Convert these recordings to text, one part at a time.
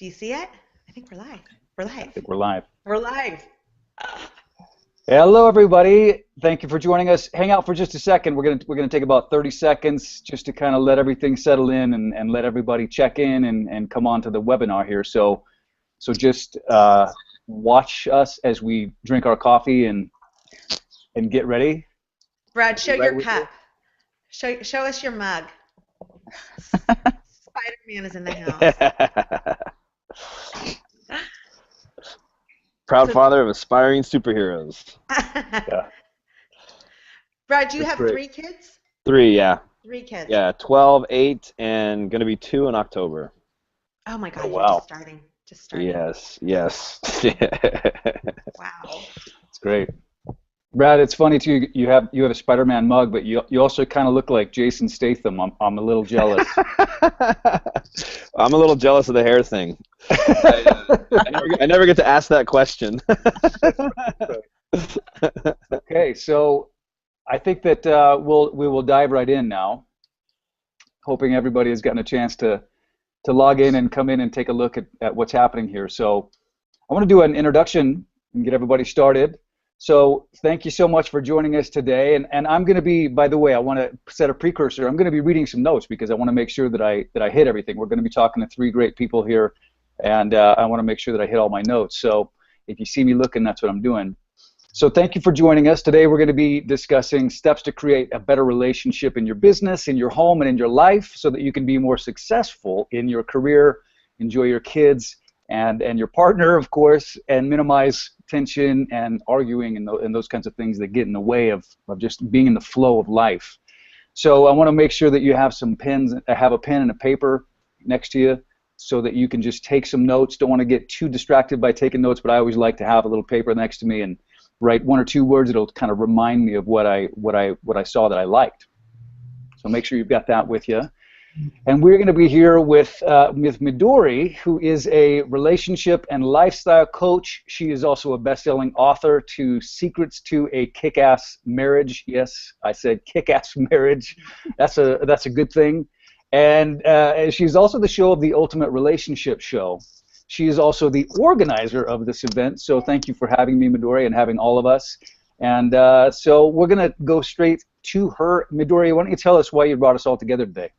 Do you see it? I think we're live. We're I live. think we're live. We're live. Hello, everybody. Thank you for joining us. Hang out for just a second. We're gonna take about 30 seconds just to kind of let everything settle in and let everybody check in and come on to the webinar here. So just watch us as we drink our coffee and get ready. Brad, Are show we right your with you? cup. Show us your mug. Spider-Man is in the house. Proud So, father of aspiring superheroes. Yeah, Brad, do you it's have great. three kids? Three, yeah. Three kids. Yeah, 12, 8, and gonna be 2 in October. Oh my Oh God, you're just wow, starting. Just starting. Yes, yes. Wow. it's great. Brad, it's funny too. You have a Spider-Man mug, but you also kind of look like Jason Statham. I'm a little jealous. I'm a little jealous of the hair thing. I never get to ask that question. That's right. Okay, so I think that we will dive right in now, hoping everybody has gotten a chance to log in and come in and take a look at what's happening here. So I want to do an introduction and get everybody started. So thank you so much for joining us today. And I'm going to be, by the way, I want to set a precursor. I'm going to be reading some notes because I want to make sure that I hit everything. We're going to be talking to three great people here, and I want to make sure that I hit all my notes. So if you see me looking, that's what I'm doing. So thank you for joining us. Today we're going to be discussing steps to create a better relationship in your business, in your home, and in your life so that you can be more successful in your career, enjoy your kids and your partner, of course, and minimize tension and arguing and those kinds of things that get in the way of just being in the flow of life. So I want to make sure that you have some pens, have a pen and a paper next to you so that you can just take some notes. Don't want to get too distracted by taking notes, but I always like to have a little paper next to me and write one or two words. It'll kind of remind me of what I saw that I liked. So make sure you've got that with you. And we're going to be here with Midori, who is a relationship and lifestyle coach. She is also a best-selling author to Secrets to a Kick-Ass Marriage. Yes, I said kick-ass marriage. That's a good thing. And she's also the show of the Ultimate Relationship Show. She is also the organizer of this event. So thank you for having me, Midori, and having all of us. And so we're going to go straight to her. Midori, why don't you tell us why you brought us all together today?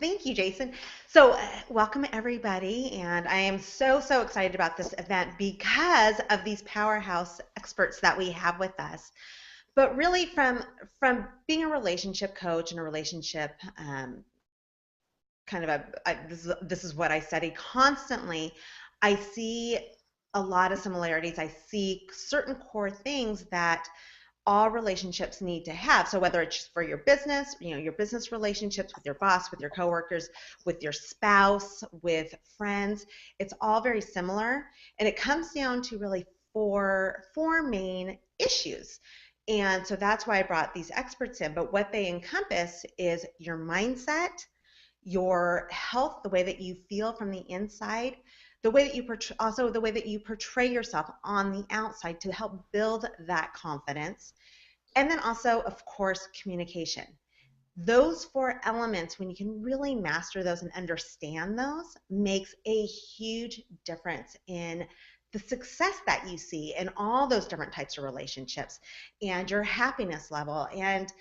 Thank you, Jason. So, welcome everybody, and I am so excited about this event because of these powerhouse experts that we have with us. But really, from being a relationship coach and a relationship kind of this is what I study constantly. I see a lot of similarities. I see certain core things that all relationships need to have. So whether it's for your business, your business relationships with your boss, with your coworkers, with your spouse, with friends, it's all very similar. And it comes down to really four main issues. And so that's why I brought these experts in. But what they encompass is your mindset, your health, the way that you feel from the inside, the way that you also the way that you portray yourself on the outside to help build that confidence, and then also, of course, communication. Those four elements, when you can really master those and understand those, makes a huge difference in the success that you see in all those different types of relationships and your happiness level and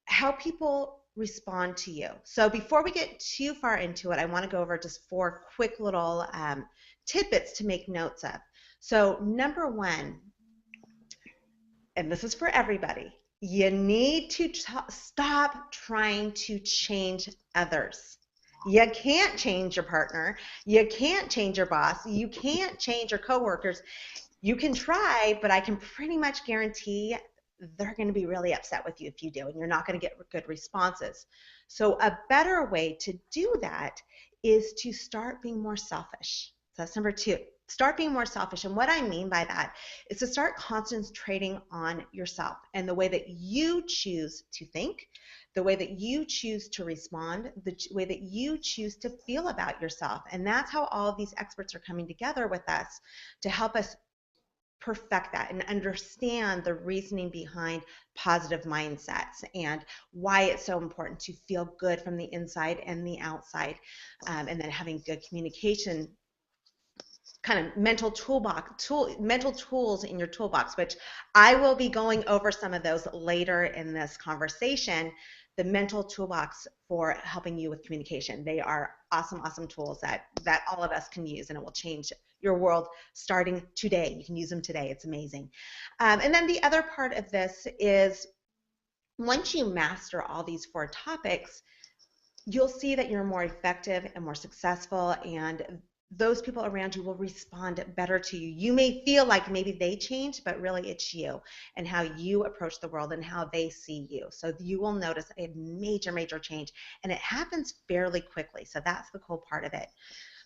how people respond to you. So before we get too far into it, I want to go over just four quick little tidbits to make notes of. So number one, and this is for everybody, you need to stop trying to change others. You can't change your partner. You can't change your boss. You can't change your coworkers. You can try, but I can pretty much guarantee they're going to be really upset with you if you do, and you're not going to get good responses. So a better way to do that is to start being more selfish. So that's number two. Start being more selfish. And what I mean by that is to start concentrating on yourself and the way that you choose to think, the way that you choose to respond, the way that you choose to feel about yourself. And that's how all of these experts are coming together with us to help us perfect that and understand the reasoning behind positive mindsets and why it's so important to feel good from the inside and the outside, and then having good communication kind of mental tools in your toolbox, which I will be going over some of those later in this conversation. The mental toolbox for helping you with communication. They are awesome, awesome tools that all of us can use, and it will change your world starting today. You can use them today. It's amazing. And then the other part of this is once you master all these 4 topics, you'll see that you're more effective and more successful, and those people around you will respond better to you. You may feel like maybe they changed, but really it's you and how you approach the world and how they see you. So you will notice a major, major change, and it happens fairly quickly. So that's the cool part of it.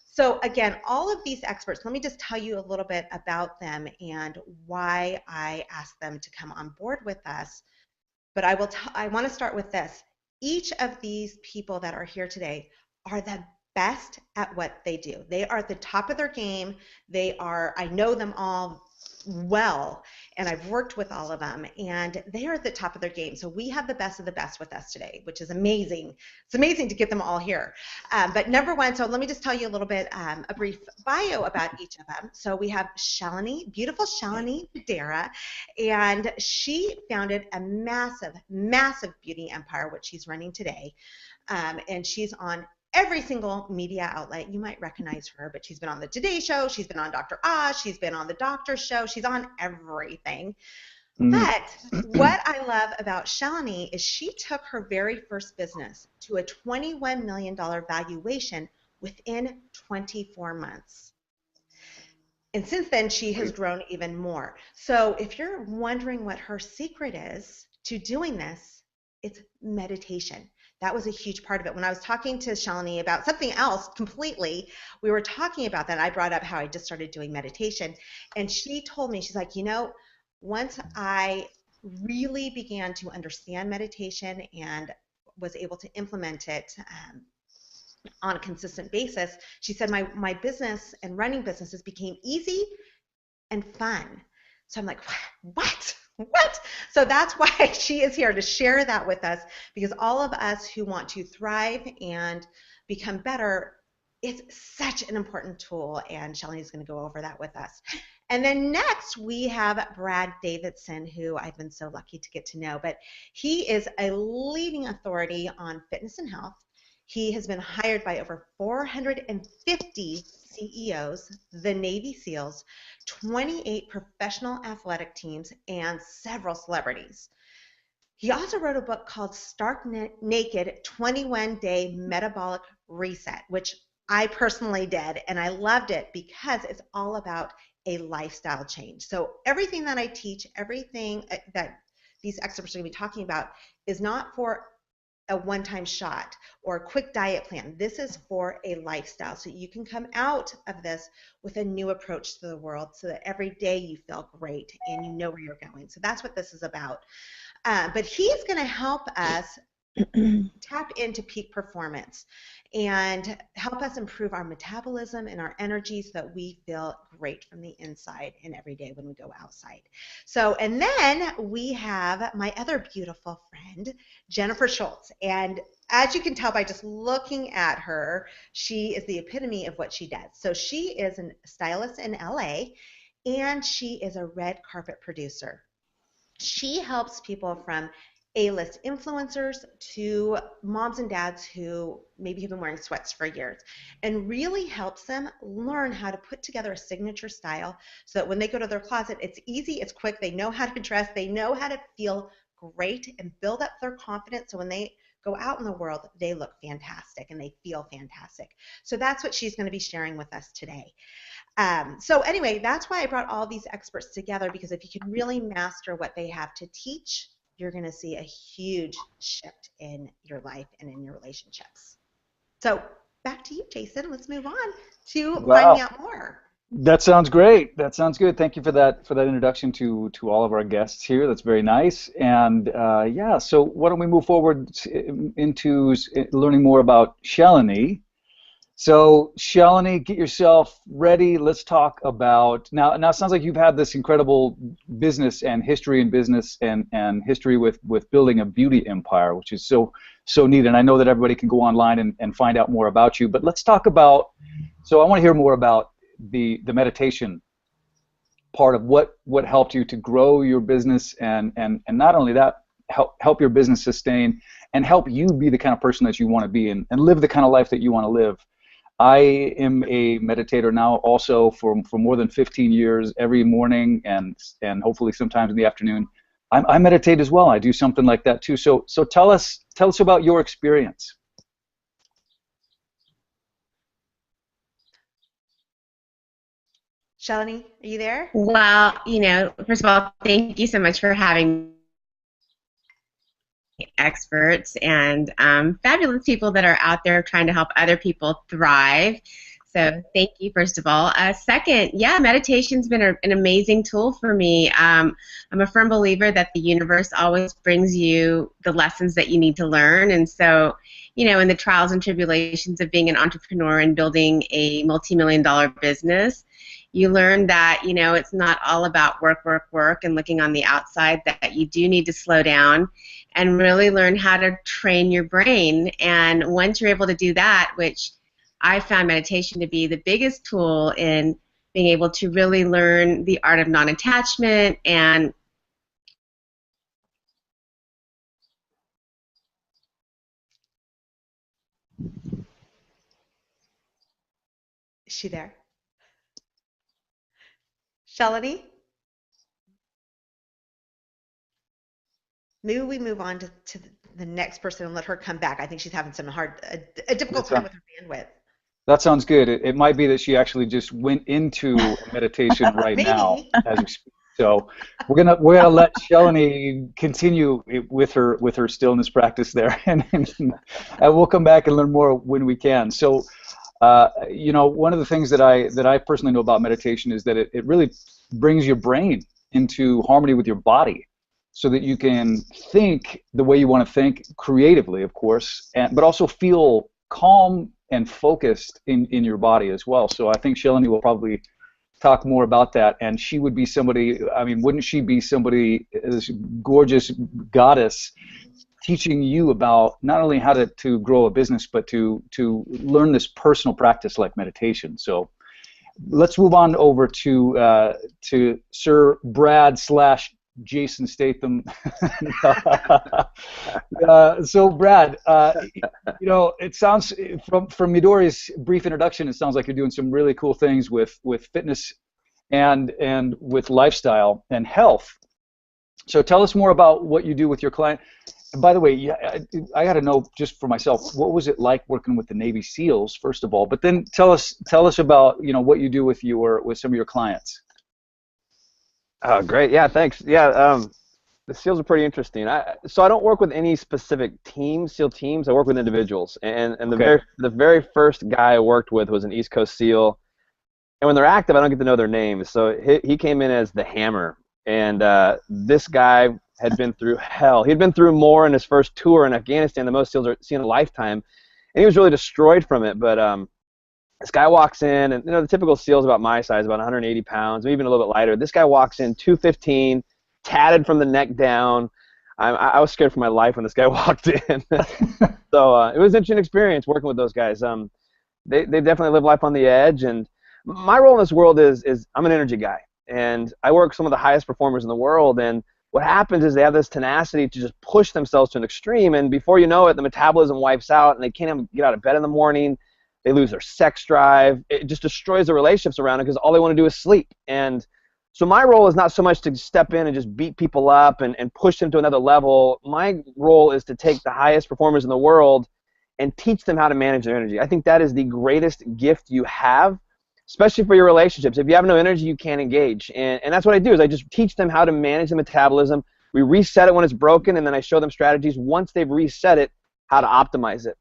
So again, all of these experts, let me just tell you a little bit about them and why I asked them to come on board with us. But I want to start with this. Each of these people that are here today are the best at what they do. They are at the top of their game. I know them all well, and I've worked with all of them, and they are at the top of their game. So we have the best of the best with us today, which is amazing. It's amazing to get them all here. But number one, so let me just tell you a little bit, a brief bio about each of them. So we have Shalini, beautiful Shalini Videra, and she founded a massive, massive beauty empire, which she's running today. And she's on every single media outlet. You might recognize her, but she's been on the Today Show, she's been on Dr. Oz, she's been on the Doctor Show, she's on everything. But what I love about Shalini is she took her very first business to a $21 million valuation within 24 months. And since then, she has grown even more. So if you're wondering what her secret is to doing this, it's meditation. That was a huge part of it. When I was talking to Shalini about something else completely, we were talking about that. I brought up how I just started doing meditation. And she told me, she's like, once I really began to understand meditation and was able to implement it on a consistent basis, she said, my business and running businesses became easy and fun. So I'm like, what? So that's why she is here to share that with us, because all of us who want to thrive and become better, it's such an important tool, and Shalini is going to go over that with us. And then next we have Brad Davidson, who I've been so lucky to get to know, but he is a leading authority on fitness and health. He has been hired by over 450 CEOs, the Navy SEALs, 28 professional athletic teams, and several celebrities. He also wrote a book called Stark Naked 21-Day Metabolic Reset, which I personally did, and I loved it because it's all about a lifestyle change. So everything that I teach, everything that these experts are going to be talking about is not for a one-time shot or a quick diet plan. This is for a lifestyle. So you can come out of this with a new approach to the world so that every day you feel great and you know where you're going. So that's what this is about. But he's going to help us tap into peak performance and help us improve our metabolism and our energy so that we feel great from the inside and every day when we go outside. So, and then we have my other beautiful friend, Jennifer Schultz. And as you can tell by just looking at her, she is the epitome of what she does. So she is a stylist in LA, and she is a red carpet producer. She helps people from A-list influencers to moms and dads who maybe have been wearing sweats for years, and really helps them learn how to put together a signature style so that when they go to their closet, it's easy, it's quick, they know how to dress, they know how to feel great and build up their confidence so when they go out in the world, they look fantastic and they feel fantastic. So that's what she's going to be sharing with us today. So anyway, that's why I brought all these experts together, because if you can really master what they have to teach, you're going to see a huge shift in your life and in your relationships. So back to you, Jason. Let's move on to finding out more. That sounds great. That sounds good. Thank you for that introduction to all of our guests here. That's very nice. And yeah, so why don't we move forward into learning more about Shalini. So Shalini, get yourself ready. Let's talk about now. It sounds like you've had this incredible business and history in business and history with building a beauty empire, which is so neat. And I know that everybody can go online and find out more about you. But let's talk about. So I want to hear more about the meditation part of what helped you to grow your business, and not only that, help your business sustain and help you be the kind of person that you want to be and live the kind of life that you want to live. I am a meditator now also for more than 15 years, every morning and hopefully sometimes in the afternoon. I meditate as well. I do something like that too. So tell us about your experience. Shalini, are you there? Well, first of all, thank you so much for having experts and fabulous people that are out there trying to help other people thrive. So thank you, first of all. Second, yeah, meditation's been an amazing tool for me. I'm a firm believer that the universe always brings you the lessons that you need to learn. And so, in the trials and tribulations of being an entrepreneur and building a multi-million-dollar business, you learn that, it's not all about work, work, work and looking on the outside, that you do need to slow down and really learn how to train your brain. And once you're able to do that, which I found meditation to be the biggest tool in being able to really learn the art of non-attachment and Is she there? Shalini? Maybe we move on to the next person and let her come back. I think she's having a difficult time with her bandwidth. That sounds good. It might be that she actually just went into meditation right now as we speak. So we're gonna let Shalini continue with her stillness practice there, and we'll come back and learn more when we can. So one of the things that I personally know about meditation is that it really brings your brain into harmony with your body, so that you can think the way you want to think creatively, of course, but also feel calm and focused in your body as well. So I think Shalini will probably talk more about that, and she would be somebody, wouldn't she be somebody, this gorgeous goddess, teaching you about not only how to grow a business, but to learn this personal practice like meditation. So let's move on over to Sir Brad / Jason Statham. So Brad, it sounds from Midori's brief introduction, it sounds like you're doing some really cool things with fitness and with lifestyle and health. So tell us more about what you do with your client. And by the way, I got to know just for myself, what was it like working with the Navy SEALs, first of all? But then tell us about what you do with some of your clients. Oh, great. Yeah, thanks. Yeah, the SEALs are pretty interesting. So I don't work with any specific SEAL teams. I work with individuals. And the very first guy I worked with was an East Coast SEAL. And when they're active, I don't get to know their names. So he came in as the Hammer. And this guy had been through hell. He'd been through more in his first tour in Afghanistan than most SEALs are seeing in a lifetime. And he was really destroyed from it. But this guy walks in, and the typical SEAL's about my size, about 180 pounds, maybe even a little bit lighter. This guy walks in 215, tatted from the neck down. I was scared for my life when this guy walked in. So it was an interesting experience working with those guys. They definitely live life on the edge, and my role in this world is I'm an energy guy, and I work with some of the highest performers in the world, and what happens is they have this tenacity to just push themselves to an extreme, and before you know it, the metabolism wipes out, and they can't even get out of bed in the morning. They lose their sex drive. It just destroys the relationships around it because all they want to do is sleep. And so my role is not so much to step in and just beat people up and push them to another level. My role is to take the highest performers in the world and teach them how to manage their energy. I think that is the greatest gift you have, especially for your relationships. If you have no energy, you can't engage. And that's what I do, is I just teach them how to manage the metabolism. We reset it when it's broken, and then I show them strategies once they've reset it, how to optimize it.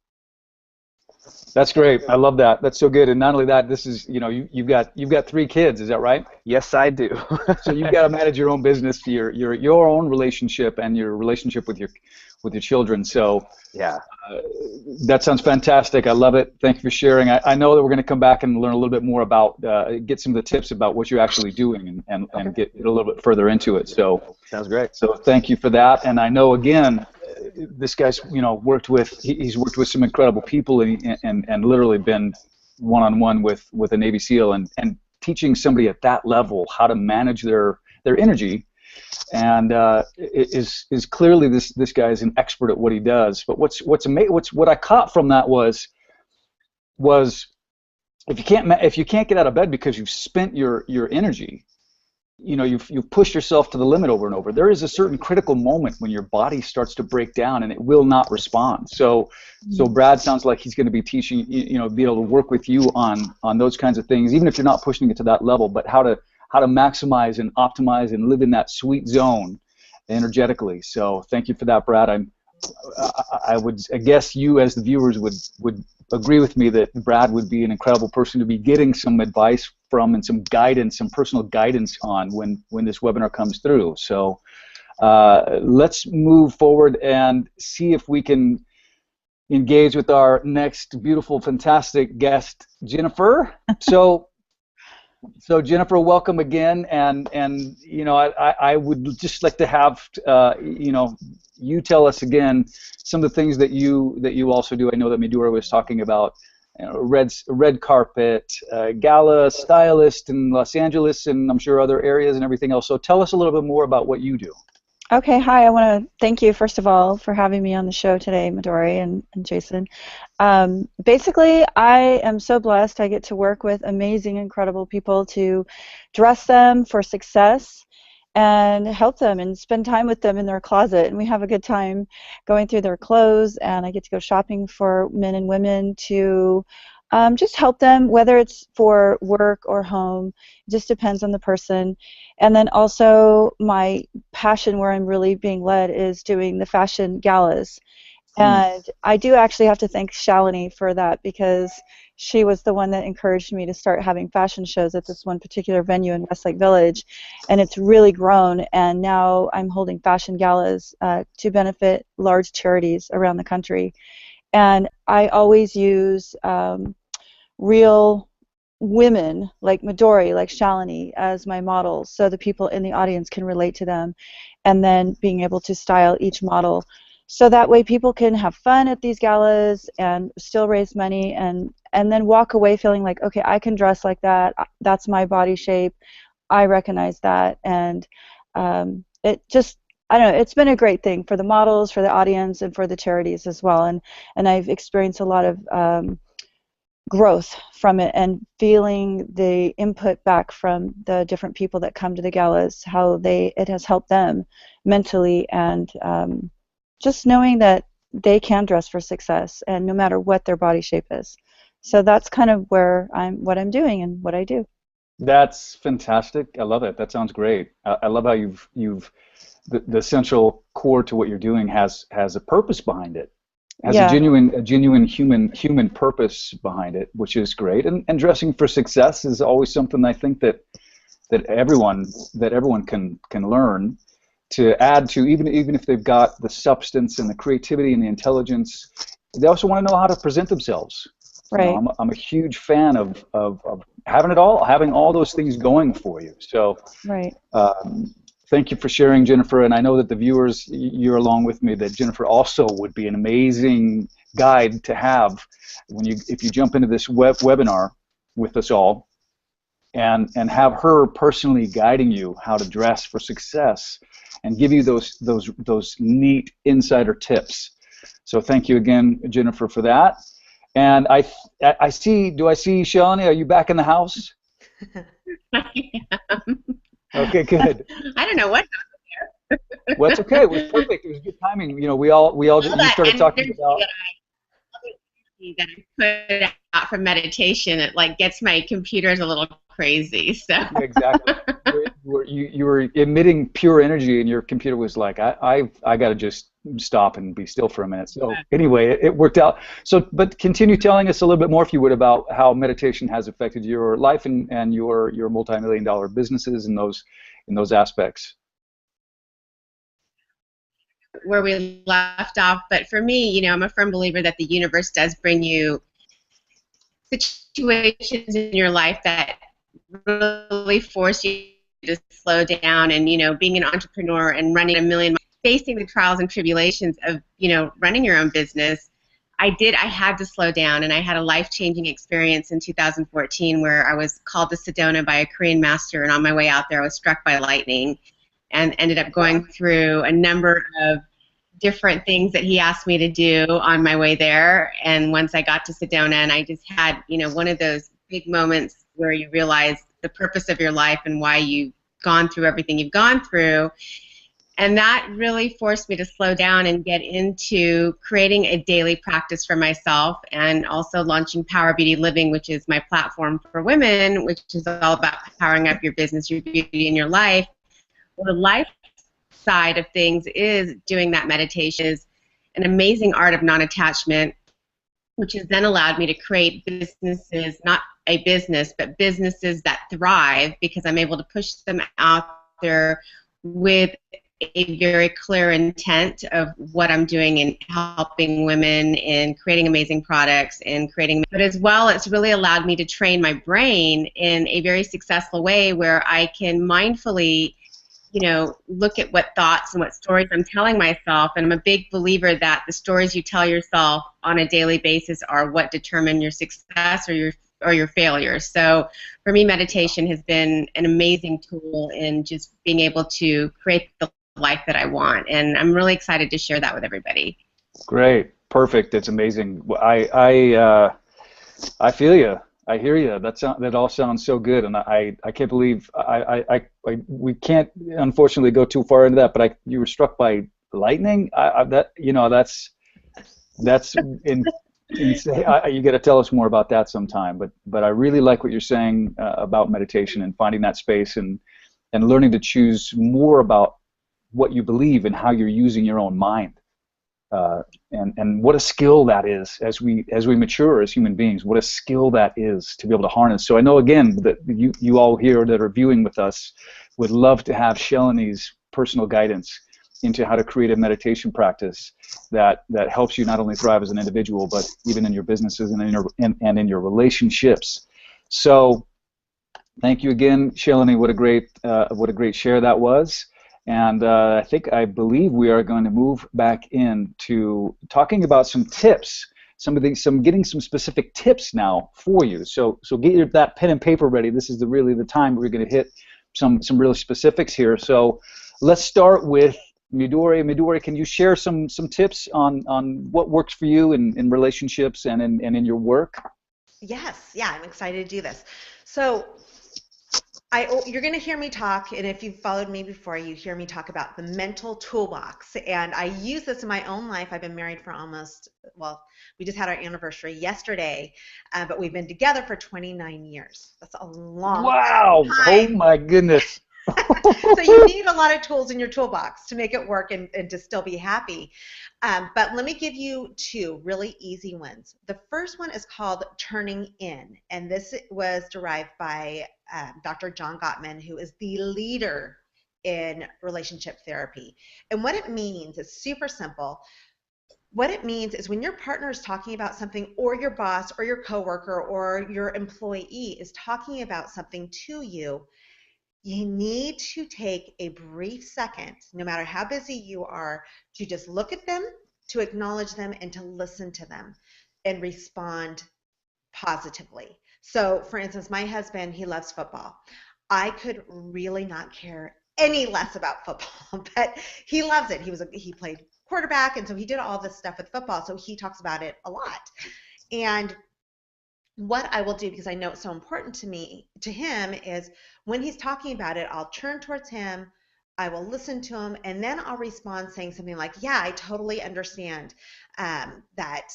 That's great. I love that. That's so good. And not only that, this is, you've got 3 kids. Is that right? Yes, I do. So you've got to manage your own business, your own relationship, and your relationship with your children. So yeah, that sounds fantastic. I love it. Thank you for sharing. I know that we're going to come back and learn a little bit more about, get some of the tips about what you're actually doing and get a little bit further into it. So sounds great. So thank you for that. And I know, again, this guy's worked with some incredible people and literally been one-on-one with a Navy SEAL and teaching somebody at that level how to manage their energy, and is clearly this guy is an expert at what he does. But what I caught from that was if you can't get out of bed because you've spent your energy, you've pushed yourself to the limit over and over, there is a certain critical moment when your body starts to break down and it will not respond. So Brad sounds like he's going to be teaching, be able to work with you on those kinds of things, even if you're not pushing it to that level, but how to maximize and optimize and live in that sweet zone energetically. So thank you for that, Brad. I guess you as the viewers would agree with me that Brad would be an incredible person to be getting some advice from and some guidance, some personal guidance on when this webinar comes through. So let's move forward and see if we can engage with our next beautiful, fantastic guest, Jennifer. So Jennifer, welcome again, and I would just like to have you tell us again some of the things that you also do. I know that Midori was talking about red carpet, gala stylist in Los Angeles, and I'm sure other areas and everything else. So tell us a little bit more about what you do. Okay, hi. I want to thank you, first of all, for having me on the show today, Midori and Jason. Basically, I am so blessed. I get to work with amazing, incredible people to dress them for success and help them and spend time with them in their closet. And we have a good time going through their clothes, and I get to go shopping for men and women to just help them, whether it's for work or home. It just depends on the person. And then also my passion, where I'm really being led, is doing the fashion galas. And I do actually have to thank Shalini for that, because she was the one that encouraged me to start having fashion shows at this one particular venue in Westlake Village. And it's really grown, and now I'm holding fashion galas to benefit large charities around the country. And I always use real women like Midori, like Shalini, as my models, so the people in the audience can relate to them, and then being able to style each model. So that way people can have fun at these galas and still raise money, and then walk away feeling like, okay, I can dress like that. That's my body shape. I recognize that. And it just, I don't know, it's been a great thing for the models, for the audience, and for the charities as well. And I've experienced a lot of growth from it, and feeling the input back from the different people that come to the galas, how it has helped them mentally, and just knowing that they can dress for success, and no matter what their body shape is. So that's kind of what I'm doing and what I do. That's fantastic. I love it. That sounds great. I love how you've the central core to what you're doing has a purpose behind it. Has a genuine human purpose behind it, which is great. And dressing for success is always something I think that everyone can learn to add to, even if they've got the substance and the creativity and the intelligence. They also want to know how to present themselves. Right. I'm a huge fan of having it all, having all those things going for you. So right. Thank you for sharing, Jennifer, and I know that the viewers, you're along with me, that Jennifer also would be an amazing guide to have if you jump into this webinar with us all, and have her personally guiding you how to dress for success and give you those neat insider tips. So thank you again, Jennifer, for that. And I see Shalini? Are you back in the house? I am. Okay, good. I don't know what. Well, it's okay. It was perfect. It was good timing. We all you started talking about that I put out from meditation. It like gets my computers a little crazy. So exactly. You were emitting pure energy, and your computer was like, I got to just stop and be still for a minute. So anyway, it worked out. So, but continue telling us a little bit more, if you would, about how meditation has affected your life and your multi-million-dollar businesses in those aspects. Where we left off, but for me, I'm a firm believer that the universe does bring you situations in your life that really force you to slow down. And being an entrepreneur and running a million, facing the trials and tribulations of running your own business, I had to slow down, and I had a life-changing experience in 2014 where I was called to Sedona by a Korean master, and on my way out there I was struck by lightning and ended up going through a number of different things that he asked me to do on my way there. And once I got to Sedona, and I just had, one of those big moments where you realize the purpose of your life and why you've gone through everything you've gone through. And that really forced me to slow down and get into creating a daily practice for myself, and also launching Power Beauty Living, which is my platform for women, which is all about powering up your business, your beauty, and your life. Well, the life side of things is doing that meditation, is an amazing art of non-attachment, which has then allowed me to create businesses, not a business, but businesses that thrive, because I'm able to push them out there with a very clear intent of what I'm doing in helping women, in creating amazing products, and creating, but as well, it's really allowed me to train my brain in a very successful way where I can mindfully look at what thoughts and what stories I'm telling myself. And I'm a big believer that the stories you tell yourself on a daily basis are what determine your success or your failure. So for me, meditation has been an amazing tool in just being able to create the life that I want. And I'm really excited to share that with everybody. Great. Perfect. It's amazing. I feel you. I hear you. That all sounds so good, and I can't believe we can't unfortunately go too far into that. But you were struck by lightning. That's insane. You got to tell us more about that sometime. But I really like what you're saying about meditation and finding that space and learning to choose more about what you believe and how you're using your own mind. And what a skill that is as we mature as human beings. What a skill that is to be able to harness. So I know again that you all here that are viewing with us would love to have Shalini's personal guidance into how to create a meditation practice that helps you not only thrive as an individual but even in your businesses and in your relationships. So thank you again, Shalini. What a great share that was. And I believe we are going to move back into talking about some tips, getting some specific tips now for you. So get that pen and paper ready. This is really the time we're going to hit some really specifics here. So let's start with Midori. Midori, can you share some tips on what works for you in relationships and in your work? Yes, yeah, I'm excited to do this. So you're going to hear me talk, and if you've followed me before, you hear me talk about the mental toolbox. And I use this in my own life. I've been married for we just had our anniversary yesterday, but we've been together for 29 years. That's a long time. Oh my goodness. So you need a lot of tools in your toolbox to make it work and to still be happy. But let me give you two really easy ones. The first one is called turning in, and this was derived by Dr. John Gottman, who is the leader in relationship therapy. And what it means is super simple. What it means is when your partner is talking about something, or your boss or your coworker or your employee is talking about something to you, you need to take a brief second, no matter how busy you are, to just look at them, to acknowledge them, and to listen to them and respond positively. So, for instance, my husband, he loves football. I could really not care any less about football, but he loves it. He played quarterback, and so he did all this stuff with football, so he talks about it a lot. And what I will do, because I know it's so important to him, is when he's talking about it, I'll turn towards him, I will listen to him, and then I'll respond saying something like, yeah, I totally understand that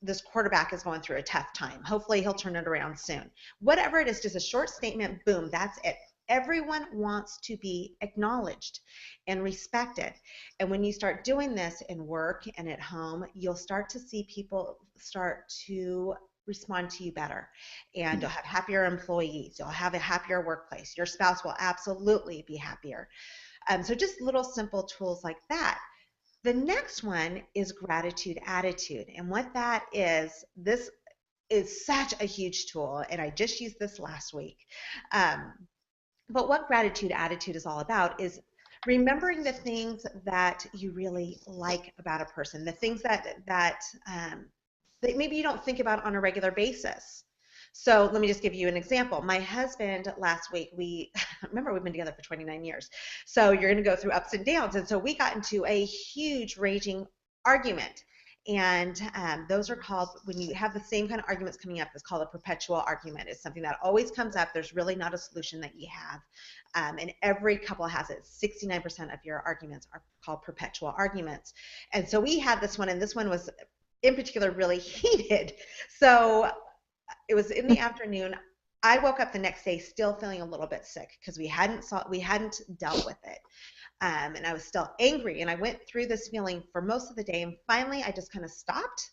this quarterback is going through a tough time. Hopefully he'll turn it around soon. Whatever it is, just a short statement, boom, that's it. Everyone wants to be acknowledged and respected. And when you start doing this in work and at home, you'll start to see people start to respond to you better, and you'll have happier employees, you'll have a happier workplace, your spouse will absolutely be happier. So just little simple tools like that. The next one is gratitude attitude, and what that is, this is such a huge tool, and I just used this last week. But what gratitude attitude is all about is remembering the things that you really like about a person, the things that that maybe you don't think about on a regular basis. So let me just give you an example. My husband last week, remember we've been together for 29 years. So you're going to go through ups and downs. And so we got into a huge raging argument. And those are called, when you have the same kind of arguments coming up, it's called a perpetual argument. It's something that always comes up. There's really not a solution that you have. And every couple has it. 69% of your arguments are called perpetual arguments. And so we had this one, and this one was in particular really heated. So it was in the afternoon. I woke up the next day still feeling a little bit sick because we hadn't dealt with it. And I was still angry, and I went through this feeling for most of the day, and finally I just kind of stopped,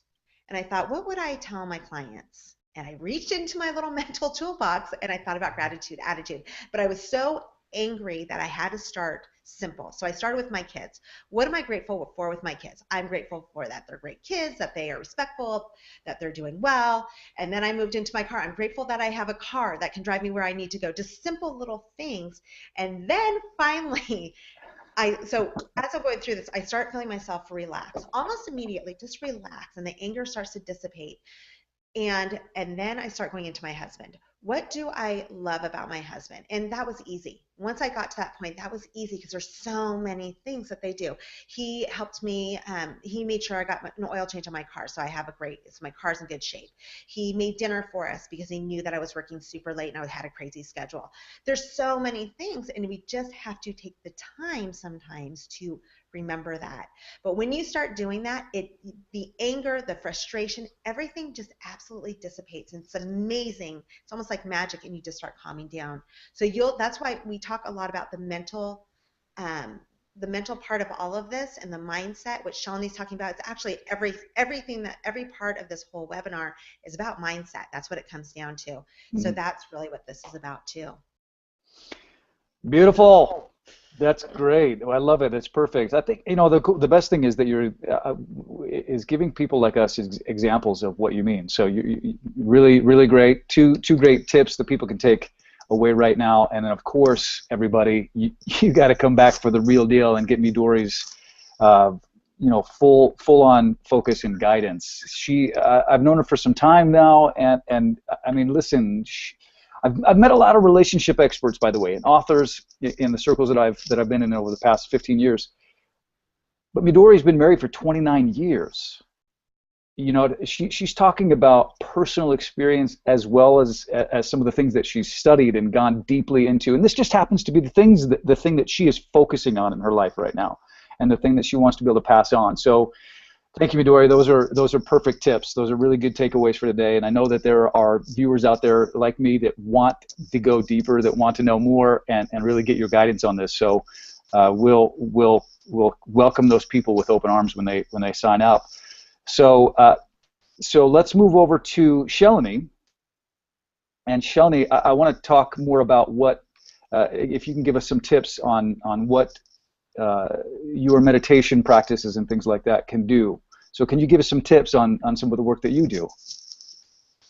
and I thought, what would I tell my clients? And I reached into my little mental toolbox, and I thought about gratitude, attitude, but I was so angry that I had to start simple. So I started with my kids. What am I grateful for with my kids? I'm grateful for that they're great kids, that they are respectful, that they're doing well. And then I moved into my car. I'm grateful that I have a car that can drive me where I need to go. Just simple little things. And then finally, so as I'm going through this, I start feeling myself relax, almost immediately, just relax, and the anger starts to dissipate. And then I start going into my husband. What do I love about my husband? And that was easy. Once I got to that point, that was easy because there's so many things that they do. He helped me. He made sure I got an oil change on my car, so my car's in good shape. He made dinner for us because he knew that I was working super late and I had a crazy schedule. There's so many things, and we just have to take the time sometimes to remember that. But when you start doing that, the anger, the frustration, everything just absolutely dissipates. And it's amazing. It's almost like magic, and you just start calming down. So that's why we talk a lot about the mental part of all of this and the mindset, which Shalini's talking about. It's actually every part of this whole webinar is about mindset. That's what it comes down to. Mm-hmm. So that's really what this is about too. Beautiful. That's great. Oh, I love it. It's perfect. I think the best thing is that you're is giving people like us examples of what you mean. So you really, really great. Two great tips that people can take away right now. And then of course, everybody, you got to come back for the real deal and get Midori's full on focus and guidance. I've known her for some time now, and I mean, listen. I've met a lot of relationship experts, by the way, and authors in the circles that I've been in over the past 15 years. But Midori's been married for 29 years. She's talking about personal experience as well as some of the things that she's studied and gone deeply into. And this just happens to be the thing that she is focusing on in her life right now, and the thing that she wants to be able to pass on. So thank you, Midori. Those are perfect tips. Those are really good takeaways for today. And I know that there are viewers out there like me that want to go deeper, that want to know more, and really get your guidance on this. So we'll welcome those people with open arms when they sign up. So let's move over to Shalini. And Shalini, I want to talk more about what if you can give us some tips on what your meditation practices and things like that can do. So can you give us some tips on some of the work that you do?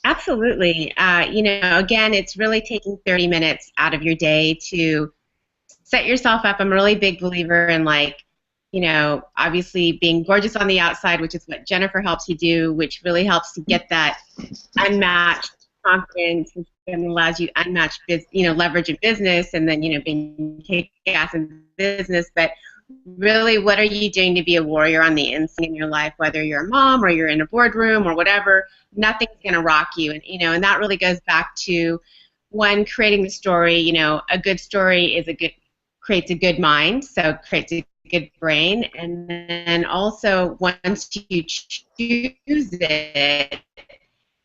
Absolutely. Again, it's really taking 30 minutes out of your day to set yourself up. I'm a really big believer in obviously being gorgeous on the outside, which is what Jennifer helps you do, which really helps to get that unmatched confidence and allows you unmatched leverage in business, and then being kick-ass in business. But really, what are you doing to be a warrior on the inside in your life? Whether you're a mom or you're in a boardroom or whatever, nothing's going to rock you. And that really goes back to creating the story. A good story creates a good mind, so creates a good brain, and then also once you choose it,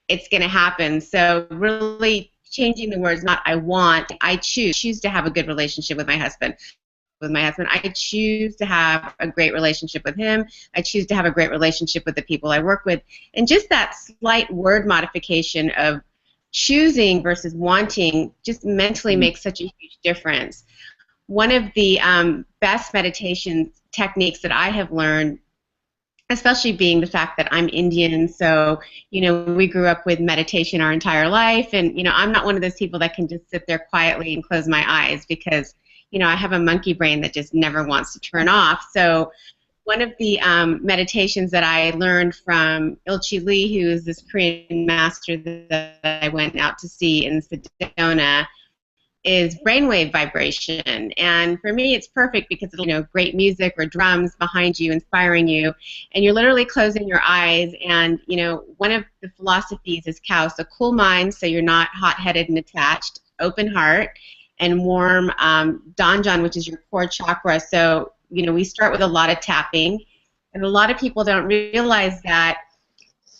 it's going to happen. So really changing the words, not I want, I choose to have a good relationship with my husband. I choose to have a great relationship with him. I choose to have a great relationship with the people I work with. And just that slight word modification of choosing versus wanting just mentally makes such a huge difference. One of the best meditation techniques that I have learned, especially being the fact that I'm Indian, so we grew up with meditation our entire life, and I'm not one of those people that can just sit there quietly and close my eyes because I have a monkey brain that just never wants to turn off. So one of the meditations that I learned from Ilchi Lee, who is this Korean master that I went out to see in Sedona, is brainwave vibration. And for me, it's perfect because it's, great music or drums behind you, inspiring you, and you're literally closing your eyes. And, one of the philosophies is KAOS, a cool mind, so you're not hot-headed and attached, open heart, and warm Danjan, which is your core chakra. So, we start with a lot of tapping, and a lot of people don't realize that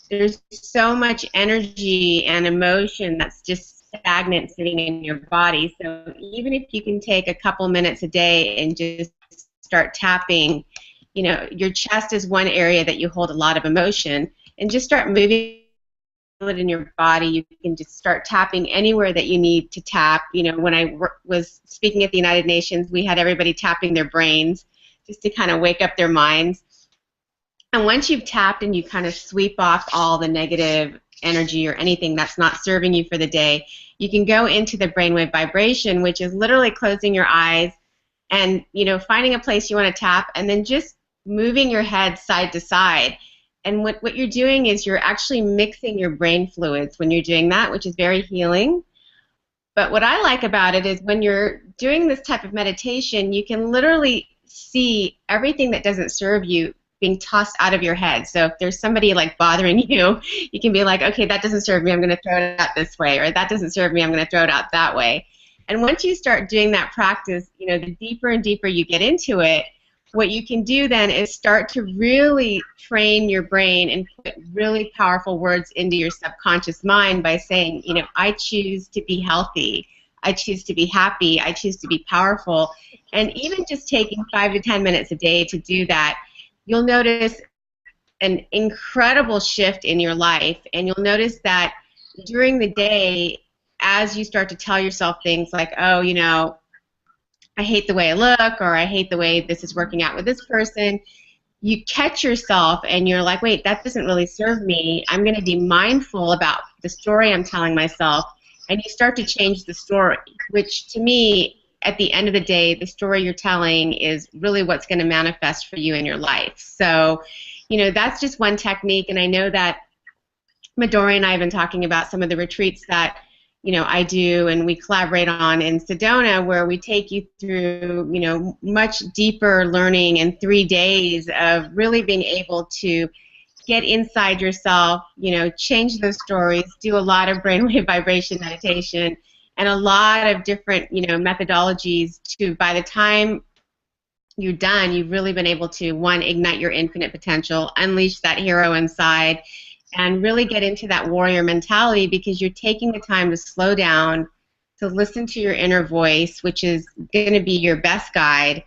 there's so much energy and emotion that's just stagnant sitting in your body. So even if you can take a couple minutes a day and just start tapping, your chest is one area that you hold a lot of emotion, and just start moving it in your body. You can just start tapping anywhere that you need to tap. When I was speaking at the United Nations, we had everybody tapping their brains just to kind of wake up their minds. And once you've tapped and you kind of sweep off all the negative energy or anything that's not serving you for the day, you can go into the brainwave vibration, which is literally closing your eyes and, finding a place you want to tap, and then just moving your head side to side. And what you're doing is you're actually mixing your brain fluids when you're doing that, which is very healing. But what I like about it is when you're doing this type of meditation, you can literally see everything that doesn't serve you being tossed out of your head. So if there's somebody bothering you, you can be like, okay, that doesn't serve me, I'm going to throw it out this way, or that doesn't serve me, I'm going to throw it out that way. And once you start doing that practice, the deeper and deeper you get into it, what you can do then is start to really train your brain and put really powerful words into your subconscious mind by saying, I choose to be healthy, I choose to be happy, I choose to be powerful. And even just taking 5 to 10 minutes a day to do that, you'll notice an incredible shift in your life, and you'll notice that during the day, as you start to tell yourself things like, oh, I hate the way I look, or I hate the way this is working out with this person, you catch yourself and you're like, wait, that doesn't really serve me. I'm going to be mindful about the story I'm telling myself, and you start to change the story, which to me, at the end of the day, the story you're telling is really what's going to manifest for you in your life. So, that's just one technique, and I know that Midori and I have been talking about some of the retreats that, I do and we collaborate on in Sedona, where we take you through, much deeper learning in 3 days of really being able to get inside yourself, change those stories, do a lot of brainwave vibration meditation, and a lot of different, methodologies to, by the time you're done, you've really been able to, one, ignite your infinite potential, unleash that hero inside, and really get into that warrior mentality, because you're taking the time to slow down, to listen to your inner voice, which is going to be your best guide,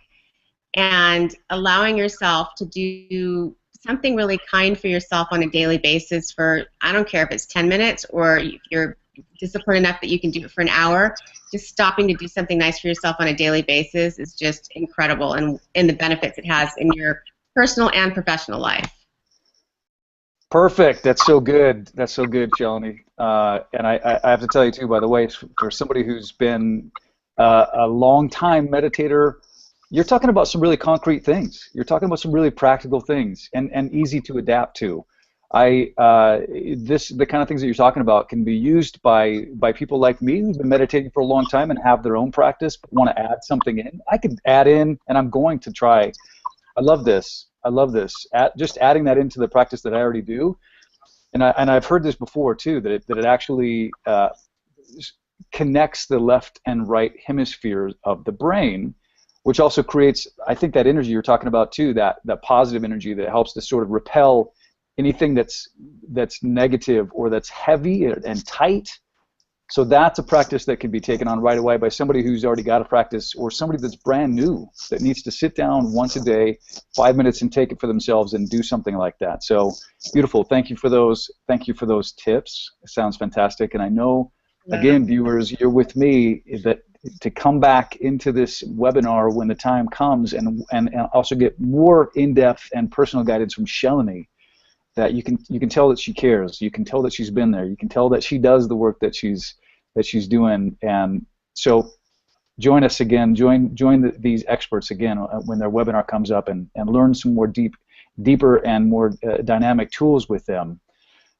and allowing yourself to do something really kind for yourself on a daily basis for, I don't care if it's 10 minutes or if you're disciplined enough that you can do it for an hour. Just stopping to do something nice for yourself on a daily basis is just incredible, and the benefits it has in your personal and professional life. Perfect. That's so good. That's so good, Shalini. And I have to tell you, too, by the way, for somebody who's been a long-time meditator, you're talking about some really concrete things. You're talking about some really practical things and easy to adapt to. The kind of things that you're talking about can be used by people like me who've been meditating for a long time and have their own practice but want to add something in. I could add in, and I'm going to try. I love this. I love this. Just adding that into the practice that I already do, and I've heard this before too, that it actually connects the left and right hemispheres of the brain, which also creates, I think, that energy you're talking about too, that positive energy that helps to sort of repel anything that's negative or that's heavy and tight. So that's a practice that can be taken on right away by somebody who's already got a practice, or somebody that's brand new that needs to sit down once a day, 5 minutes, and take it for themselves and do something like that. So beautiful. Thank you for those. Thank you for those tips. It sounds fantastic. And I know, again, viewers, you're with me, that to come back into this webinar when the time comes, and also get more in-depth and personal guidance from Shalini, that you can tell that she cares. You can tell that she's been there. You can tell that she does the work that she's doing. And so join us again. Join these experts again when their webinar comes up, and learn some more deeper and more dynamic tools with them.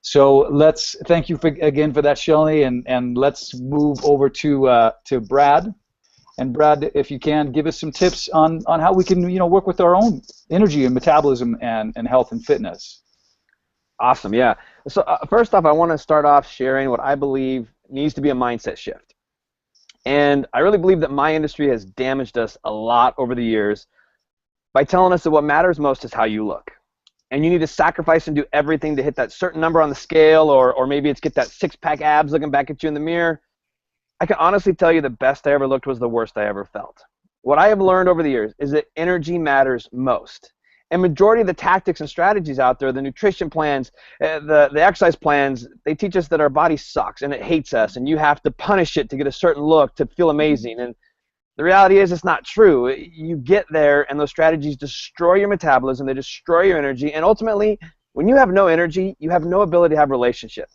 So let's thank you again for that, Shelly, and let's move over to Brad. And Brad, if you can, give us some tips on how we can work with our own energy and metabolism and health and fitness. Awesome, yeah. So first off, I want to start off sharing what I believe needs to be a mindset shift. And I really believe that my industry has damaged us a lot over the years by telling us that what matters most is how you look. And you need to sacrifice and do everything to hit that certain number on the scale, or maybe it's get that six-pack abs looking back at you in the mirror. I can honestly tell you the best I ever looked was the worst I ever felt. What I have learned over the years is that energy matters most. And majority of the tactics and strategies out there, the nutrition plans, the exercise plans, they teach us that our body sucks and it hates us, and you have to punish it to get a certain look to feel amazing. And the reality is it's not true. You get there, and those strategies destroy your metabolism, they destroy your energy, and ultimately, when you have no energy, you have no ability to have a relationship.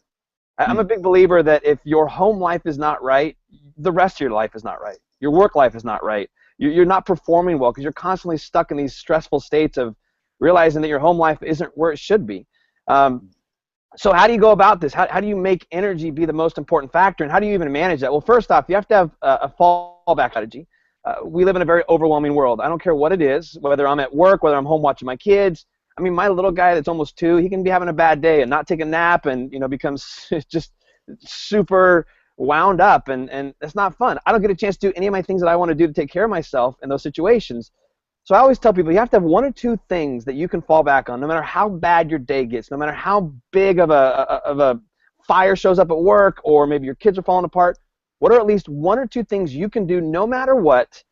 I'm a big believer that if your home life is not right, the rest of your life is not right. Your work life is not right. You're not performing well because you're constantly stuck in these stressful states of realizing that your home life isn't where it should be. So how do you go about this? How do you make energy be the most important factor, and how do you even manage that? Well, first off, you have to have a fallback strategy. We live in a very overwhelming world. I don't care what it is, whether I'm at work, whether I'm home watching my kids. I mean, my little guy that's almost 2, he can be having a bad day and not take a nap, and becomes just super wound up, and it's not fun. I don't get a chance to do any of my things that I want to do to take care of myself in those situations. So I always tell people you have to have 1 or 2 things that you can fall back on, no matter how bad your day gets, no matter how big of a fire shows up at work, or maybe your kids are falling apart. What are at least 1 or 2 things you can do no matter what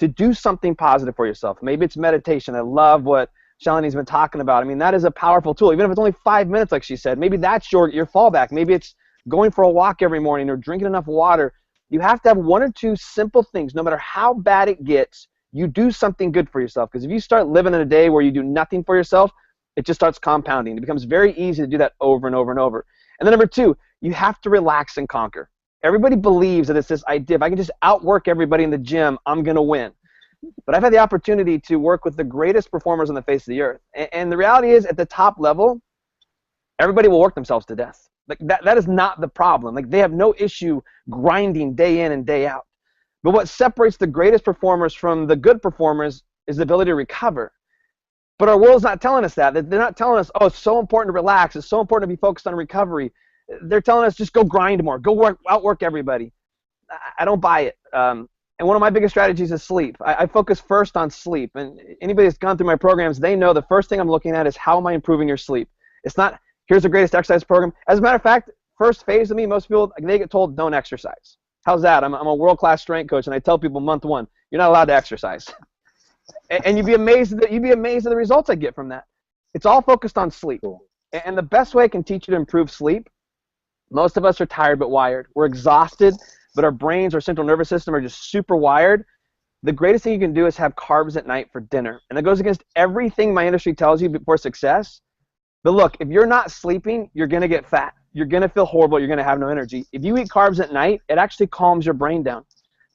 to do something positive for yourself? Maybe it's meditation. I love what Shalini's been talking about. I mean, that is a powerful tool. Even if it's only 5 minutes, like she said, maybe that's your fallback. Maybe it's going for a walk every morning or drinking enough water. You have to have 1 or 2 simple things, no matter how bad it gets. You do something good for yourself, because if you start living in a day where you do nothing for yourself, it just starts compounding. It becomes very easy to do that over and over and over. And then number 2, you have to relax and conquer. Everybody believes that it's this idea, if I can just outwork everybody in the gym, I'm going to win. But I've had the opportunity to work with the greatest performers on the face of the earth. And the reality is, at the top level, everybody will work themselves to death. Like that is not the problem. Like, they have no issue grinding day in and day out. But what separates the greatest performers from the good performers is the ability to recover. But our world's not telling us that. They're not telling us, oh, it's so important to relax. It's so important to be focused on recovery. They're telling us just go grind more. Go outwork everybody. I don't buy it. And one of my biggest strategies is sleep. I focus first on sleep. And anybody that's gone through my programs, they know the first thing I'm looking at is how am I improving your sleep. It's not, here's the greatest exercise program. As a matter of fact, first phase of me, most people, they get told don't exercise. How's that? I'm a world-class strength coach, and I tell people month 1, you're not allowed to exercise. And you'd be amazed at the results I get from that. It's all focused on sleep. And the best way I can teach you to improve sleep, most of us are tired but wired. We're exhausted, but our brains, our central nervous system are just super wired. The greatest thing you can do is have carbs at night for dinner. And that goes against everything my industry tells you for success. But look, if you're not sleeping, you're going to get fat. You're going to feel horrible. You're going to have no energy. If you eat carbs at night, it actually calms your brain down.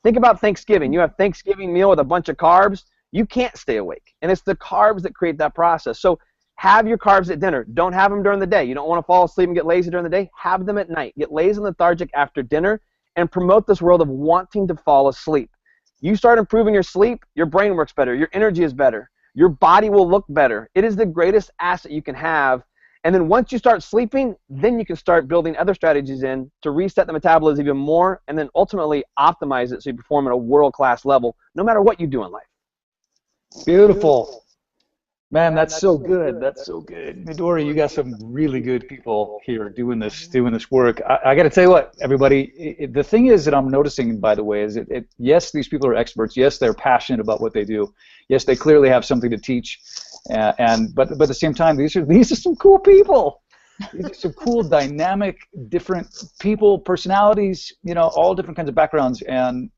Think about Thanksgiving. You have Thanksgiving meal with a bunch of carbs. You can't stay awake. And it's the carbs that create that process. So have your carbs at dinner. Don't have them during the day. You don't want to fall asleep and get lazy during the day. Have them at night. Get lazy and lethargic after dinner, and promote this world of wanting to fall asleep. You start improving your sleep, your brain works better. Your energy is better. Your body will look better. It is the greatest asset you can have. And then once you start sleeping, then you can start building other strategies in to reset the metabolism even more, and then ultimately optimize it so you perform at a world-class level, no matter what you do in life. Beautiful. Man, that's so good. That's so good. Midori, you got some really good people here doing this work. I got to tell you what, everybody, the thing is that I'm noticing, by the way, is yes, these people are experts. Yes, they're passionate about what they do. Yes, they clearly have something to teach. But at the same time, these are some cool people. These are some cool, dynamic, different people, personalities, all different kinds of backgrounds, and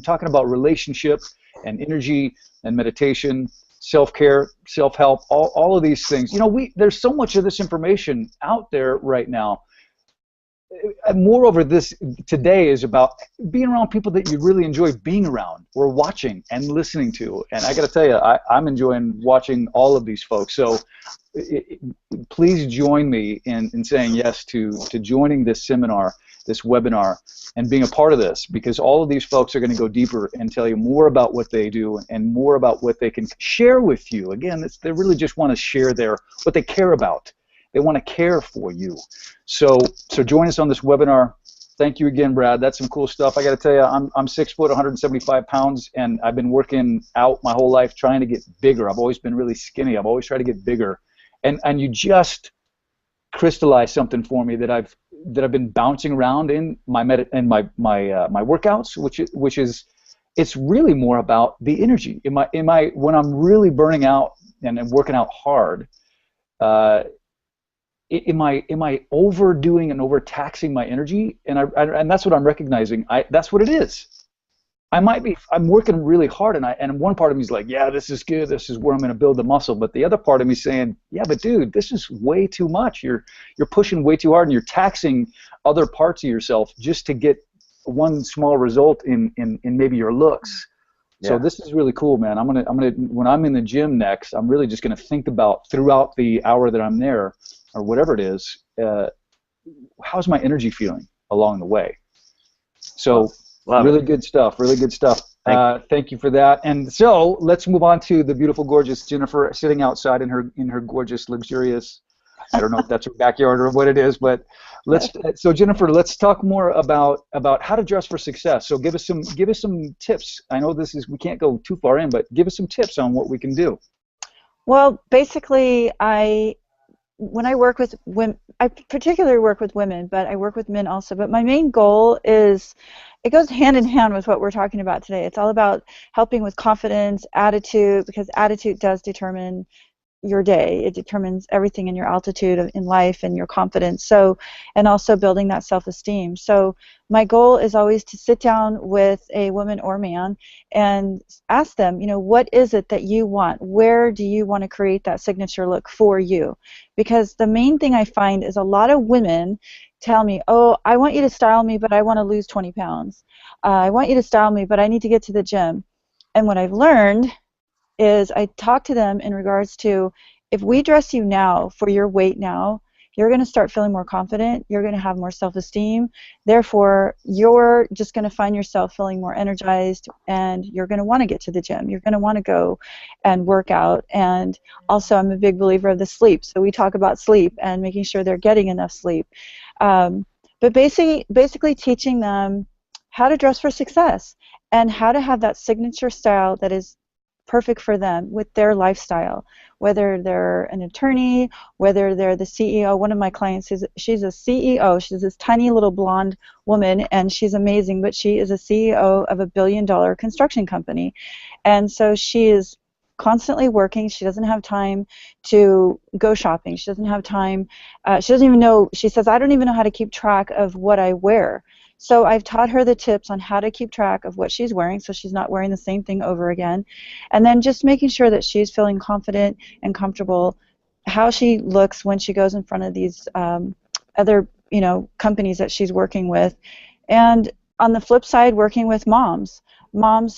talking about relationship and energy and meditation, self-care, self-help, all of these things. There's so much of this information out there right now. moreover, this today is about being around people that you really enjoy being around or watching and listening to. And I got to tell you, I'm enjoying watching all of these folks. So please join me in saying yes to joining this seminar, this webinar, and being a part of this, because all of these folks are going to go deeper and tell you more about what they do and more about what they can share with you. Again, they really just want to share what they care about. They want to care for you. So join us on this webinar. Thank you again, Brad. That's some cool stuff. I got to tell you, I'm 6 foot, 175 pounds, and I've been working out my whole life trying to get bigger. I've always been really skinny. I've always tried to get bigger. And you just crystallized something for me that I've been bouncing around in my workouts, which is it's really more about the energy. When I'm really burning out and I'm working out hard, am I overdoing and overtaxing my energy? And that's what I'm recognizing. That's what it is. I'm working really hard, and one part of me is like, yeah, this is good. This is where I'm going to build the muscle. But the other part of me is saying, yeah, but dude, this is way too much. You're pushing way too hard, and you're taxing other parts of yourself just to get one small result in maybe your looks. Yeah. So this is really cool, man. I'm gonna when I'm in the gym next, I'm really just gonna think about throughout the hour that I'm there, or whatever it is, how's my energy feeling along the way? So. Love really it. Good stuff. Really good stuff. Thank you for that. And so let's move on to the beautiful, gorgeous Jennifer sitting outside in her gorgeous, luxurious. I don't know if that's her backyard or what it is, but So Jennifer, let's talk more about how to dress for success. So give us some tips. I know we can't go too far in, but give us some tips on what we can do. Well, basically, when I work with women, I particularly work with women, but I work with men also. But my main goal is, it goes hand in hand with what we're talking about today. It's all about helping with confidence, attitude, because attitude does determine your day. It determines everything in your altitude in life and your confidence. So, and also building that self-esteem. So my goal is always to sit down with a woman or man and ask them, what is it that you want? Where do you want to create that signature look for you? Because the main thing I find is a lot of women tell me, oh, I want you to style me, but I want to lose 20 pounds. I want you to style me, but I need to get to the gym. And what I've learned is I talk to them in regards to, if we dress you now for your weight now, you're going to start feeling more confident, you're going to have more self-esteem, therefore you're just going to find yourself feeling more energized, and you're going to want to get to the gym, you're going to want to go and work out. And also, I'm a big believer of the sleep, so we talk about sleep and making sure they're getting enough sleep. But basically teaching them how to dress for success and how to have that signature style that is perfect for them with their lifestyle, whether they're an attorney, whether they're the CEO. One of my clients, she's a CEO. She's this tiny little blonde woman, and she's amazing, but she is a CEO of a billion-dollar construction company. And so she is constantly working. She doesn't have time to go shopping. She doesn't have time. She doesn't even know. She says, I don't even know how to keep track of what I wear. So I've taught her the tips on how to keep track of what she's wearing, so she's not wearing the same thing over again. And then just making sure that she's feeling confident and comfortable, how she looks when she goes in front of these other companies that she's working with. And on the flip side, working with moms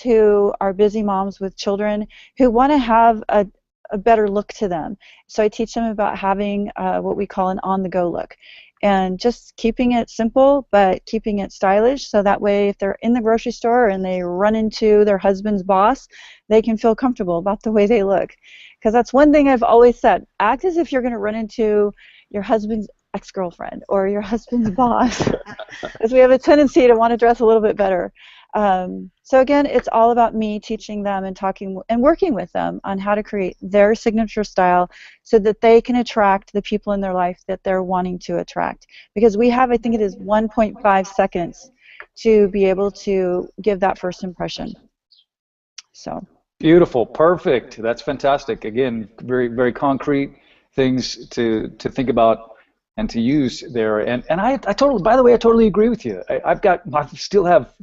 who are busy moms with children who want to have a better look to them. So I teach them about having what we call an on-the-go look. And just keeping it simple, but keeping it stylish, so that way if they're in the grocery store and they run into their husband's boss, they can feel comfortable about the way they look. Because that's one thing I've always said, act as if you're going to run into your husband's ex-girlfriend or your husband's boss, because we have a tendency to want to dress a little bit better. So again, it's all about me teaching them and talking and working with them on how to create their signature style so that they can attract the people in their life that they're wanting to attract. Because we have, I think it is 1.5 seconds to be able to give that first impression. So beautiful, perfect. That's fantastic. Again, very, very concrete things to think about and to use there. And I totally, by the way, I totally agree with you. I still have.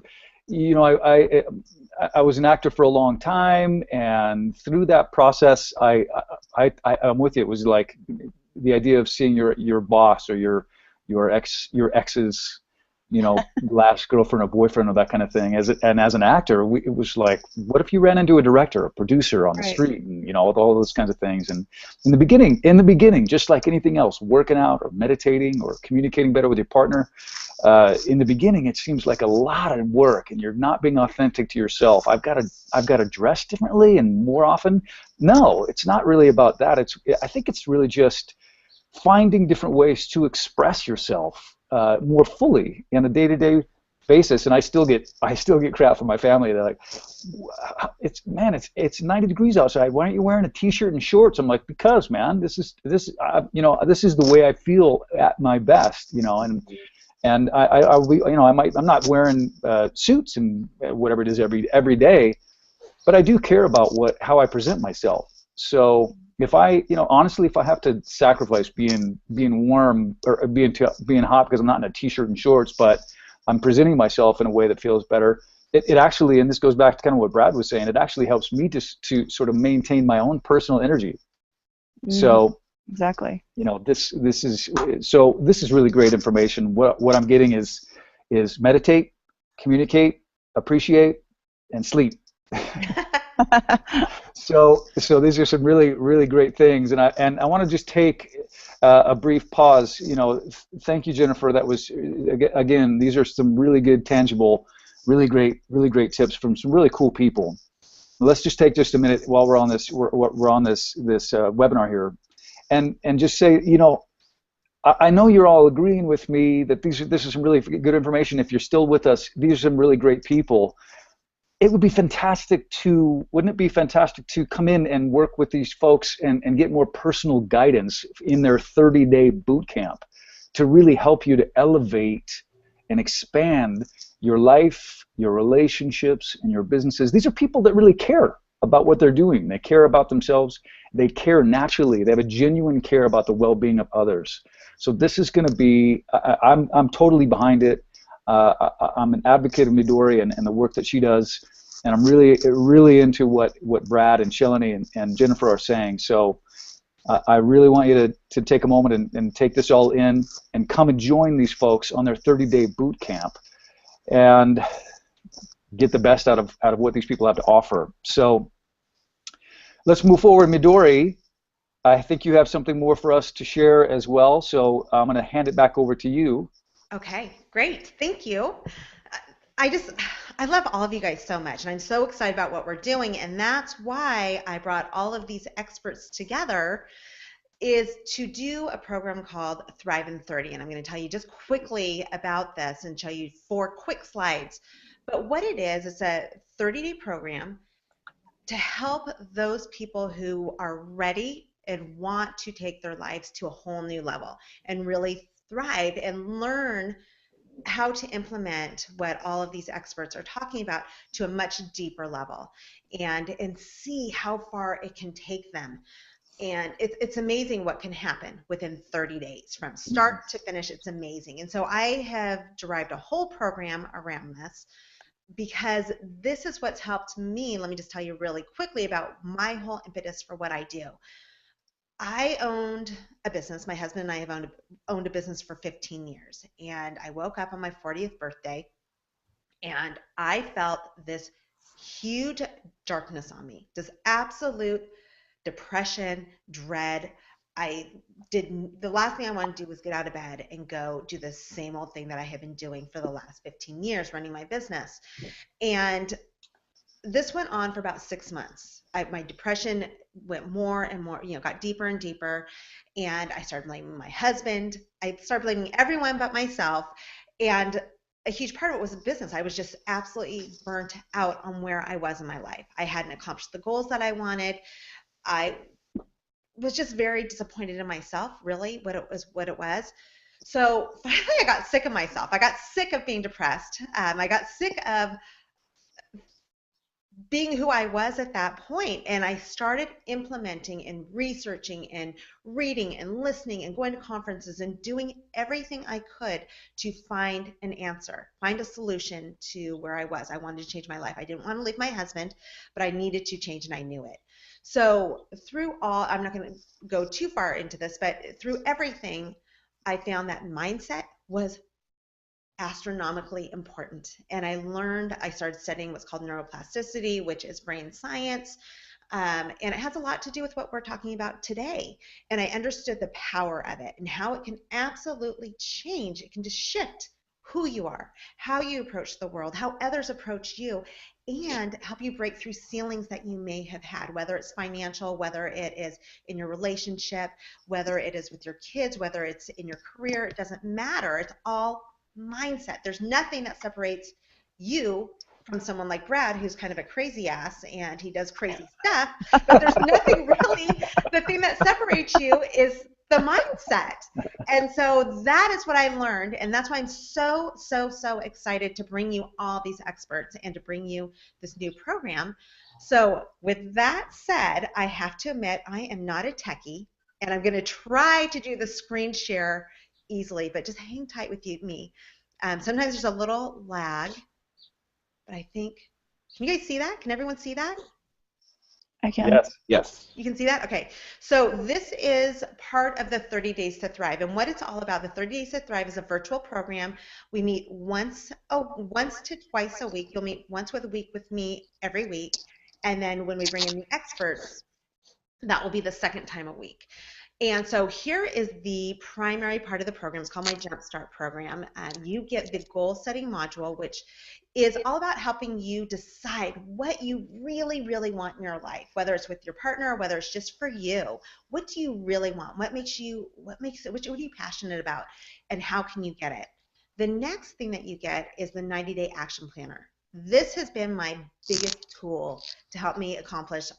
I was an actor for a long time, and through that process, I'm with you. It was like the idea of seeing your boss or your your ex's, last girlfriend or boyfriend or that kind of thing. And as an actor, it was like, what if you ran into a director, a producer on the Right. street, and with all those kinds of things. And in the beginning, just like anything else, working out or meditating or communicating better with your partner, in the beginning, it seems like a lot of work, and you're not being authentic to yourself. I've got to dress differently and more often. No, it's not really about that. I think it's really just finding different ways to express yourself more fully on a day-to-day basis. And I still get crap from my family. They're like, it's 90 degrees outside. Why aren't you wearing a t-shirt and shorts? I'm like, because, man, this is the way I feel at my best, and I'm not wearing suits and whatever it is every day, but I do care about how I present myself. So if honestly, if I have to sacrifice being warm or being hot because I'm not in a t-shirt and shorts, but I'm presenting myself in a way that feels better, it actually, and this goes back to kind of what Brad was saying, it actually helps me to sort of maintain my own personal energy. So exactly. This is really great information. What I'm getting is meditate, communicate, appreciate, and sleep. So these are some really, really great things, and I want to just take a brief pause. Thank you, Jennifer. That was, again, these are some really good, tangible, really great tips from some really cool people. Let's just take just a minute while we're on this webinar here, and just say, I know you're all agreeing with me that this is some really good information. If you're still with us, these are some really great people. It would be fantastic wouldn't it be fantastic to come in and work with these folks and get more personal guidance in their 30-day boot camp to really help you to elevate and expand your life, your relationships, and your businesses. These are people that really care about what they're doing. They care about themselves. They care naturally. They have a genuine care about the well-being of others. So this is going to be, I'm totally behind it. I'm an advocate of Midori and the work that she does, and I'm really into what Brad and Shalini and Jennifer are saying. So I really want you to take a moment and take this all in and come and join these folks on their 30-day boot camp and get the best out of what these people have to offer. So let's move forward. Midori, I think you have something more for us to share as well, so I'm going to hand it back over to you. Okay, great. Thank you. I love all of you guys so much, and I'm so excited about what we're doing, and that's why I brought all of these experts together, is to do a program called Thrive in 30. And I'm going to tell you just quickly about this and show you 4 quick slides. But what it is, it's a 30-day program to help those people who are ready and want to take their lives to a whole new level and really thrive and learn how to implement what all of these experts are talking about to a much deeper level and see how far it can take them. And it's amazing what can happen within 30 days. From start to finish, it's amazing. And so I have derived a whole program around this because this is what's helped me. Let me just tell you really quickly about my whole impetus for what I do. I owned a business. My husband and I have owned a business for 15 years. And I woke up on my 40th birthday and I felt this huge darkness on me, this absolute depression, dread. The last thing I wanted to do was get out of bed and go do the same old thing that I have been doing for the last 15 years, running my business. And this went on for about 6 months. My depression went more and more, got deeper and deeper. And I started blaming my husband. I started blaming everyone but myself. And a huge part of it was business. I was just absolutely burnt out on where I was in my life. I hadn't accomplished the goals that I wanted. I was just very disappointed in myself, really, what it was. So finally I got sick of myself. I got sick of being depressed. I got sick of being who I was at that point, and I started implementing and researching and reading and listening and going to conferences and doing everything I could to find an answer, find a solution to where I was. I wanted to change my life. I didn't want to leave my husband, but I needed to change, and I knew it. So through all, I'm not going to go too far into this, but through everything, I found that mindset was astronomically important. And I started studying what's called neuroplasticity, which is brain science. And it has a lot to do with what we're talking about today. And I understood the power of it and how it can absolutely change. It can just shift who you are, how you approach the world, how others approach you, and help you break through ceilings that you may have had, whether it's financial, whether it is in your relationship, whether it is with your kids, whether it's in your career. It doesn't matter. It's all mindset. There's nothing that separates you from someone like Brad, who's kind of a crazy ass and he does crazy stuff, but there's nothing really. The thing that separates you is the mindset. And so that is what I learned, and that's why I'm so, so, so excited to bring you all these experts and to bring you this new program. So with that said, I have to admit I am not a techie, and I'm going to try to do the screen share easily, but just hang tight with me. Sometimes there's a little lag, but I think, can you guys see that? Can everyone see that? I can. Yes. Yes. You can see that? Okay. So this is part of the 30 Days to Thrive. And what it's all about, the 30 Days to Thrive is a virtual program. We meet once to twice a week. You'll meet once a week with me every week. And then when we bring in new experts, that will be the second time a week. And so here is the primary part of the program. It's called my Jumpstart program. You get the goal setting module, which is all about helping you decide what you really, really want in your life, whether it's with your partner or whether it's just for you. What do you really want? What are you passionate about? And how can you get it? The next thing that you get is the 90-day action planner. This has been my biggest tool to help me accomplish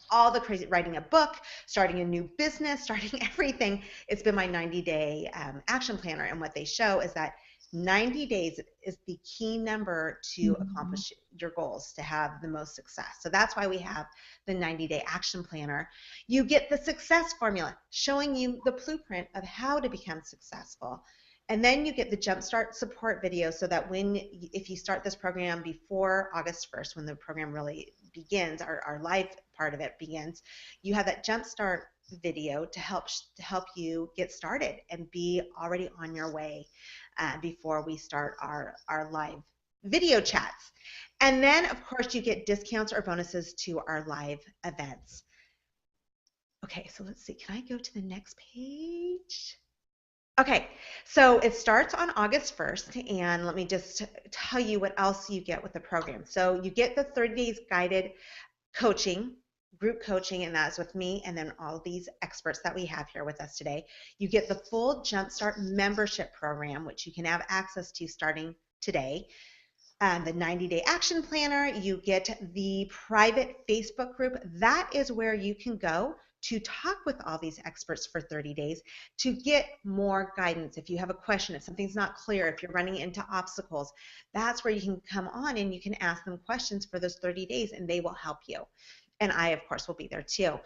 all the crazy, writing a book, starting a new business, starting everything. It's been my 90-day action planner. And what they show is that 90 days is the key number to accomplish your goals, to have the most success. So that's why we have the 90-day action planner. You get the success formula showing you the blueprint of how to become successful. And then you get the Jumpstart support video so that if you start this program before August 1st, when the program really begins, our live part of it begins, you have that Jumpstart video to help you get started and be already on your way before we start our live video chats. And then, of course, you get discounts or bonuses to our live events. Okay, so let's see. Can I go to the next page? Okay, so it starts on August 1st, and let me just tell you what else you get with the program. So you get the 30 days guided coaching, group coaching, and that's with me and then all these experts that we have here with us today. You get the full Jumpstart membership program, which you can have access to starting today. The 90-day action planner, you get the private Facebook group. That is where you can go to talk with all these experts for 30 days to get more guidance. If you have a question, if something's not clear, if you're running into obstacles, that's where you can come on and you can ask them questions for those 30 days and they will help you. And I, of course, will be there too.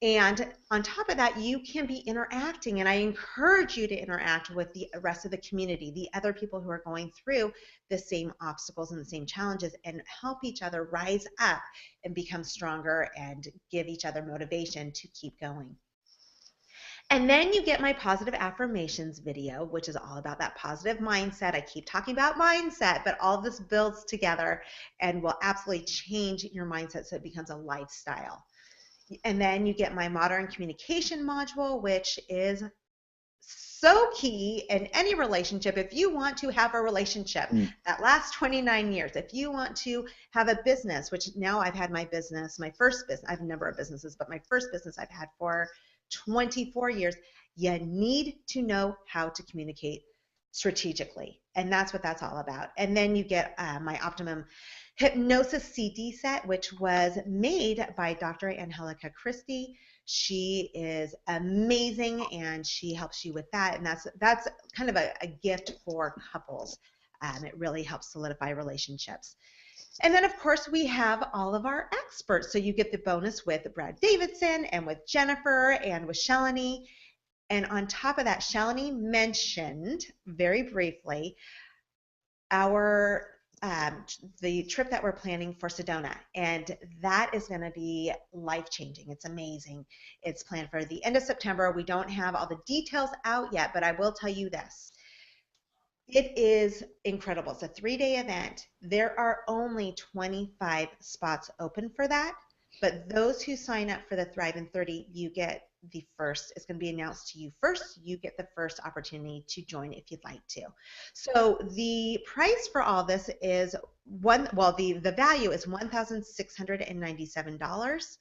And on top of that, you can be interacting, and I encourage you to interact with the rest of the community, the other people who are going through the same obstacles and the same challenges, and help each other rise up and become stronger and give each other motivation to keep going. And then you get my positive affirmations video, which is all about that positive mindset. I keep talking about mindset, but all of this builds together and will absolutely change your mindset so it becomes a lifestyle. And then you get my modern communication module, which is so key in any relationship. If you want to have a relationship that lasts 29 years, if you want to have a business, which now I've had my first business, I have a number of businesses, but my first business I've had for 24 years, you need to know how to communicate strategically. And that's what that's all about. And then you get my Optimum Hypnosis CD set, which was made by Dr. Angelica Christie. She is amazing and she helps you with that. And that's kind of a gift for couples. It really helps solidify relationships. And then, of course, we have all of our experts. So you get the bonus with Brad Davidson and with Jennifer and with Shalini. And on top of that, Shalini mentioned very briefly our the trip that we're planning for Sedona, and that is going to be life-changing. It's amazing. It's planned for the end of September. We don't have all the details out yet, but I will tell you this. It is incredible. It's a 3-day event. There are only 25 spots open for that, but those who sign up for the Thrive in 30, you get the first. It's going to be announced to you first. You get the first opportunity to join if you'd like to. So the price for all this is the value is $1,697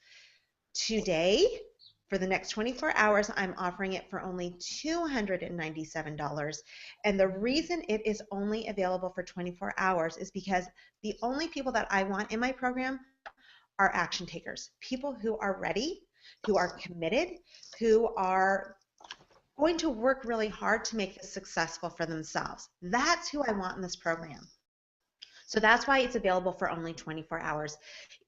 today. For the next 24 hours, I'm offering it for only $297. And the reason it is only available for 24 hours is because the only people that I want in my program are action takers, people who are ready, who are committed, who are going to work really hard to make this successful for themselves. That's who I want in this program. So that's why it's available for only 24 hours.